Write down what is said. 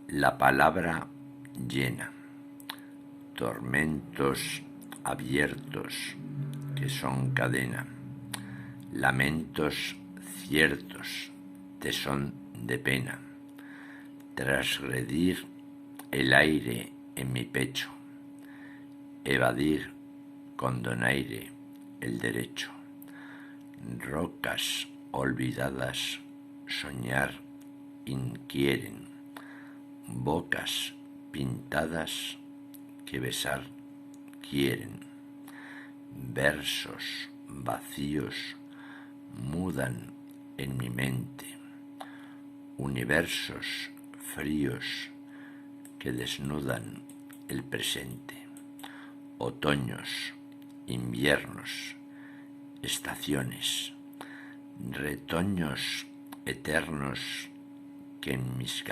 La palabra llena, tormentos abiertos que son cadena, lamentos ciertos, tesón de pena, transgredir el aire en mi pecho, evadir con donaire el derecho, rocas olvidadas soñar inquieren, bocas pintadas que besar quieren, versos vacíos mudan en mi mente, universos fríos que desnudan el presente, otoños, inviernos, estaciones, retoños eternos que en mis canciones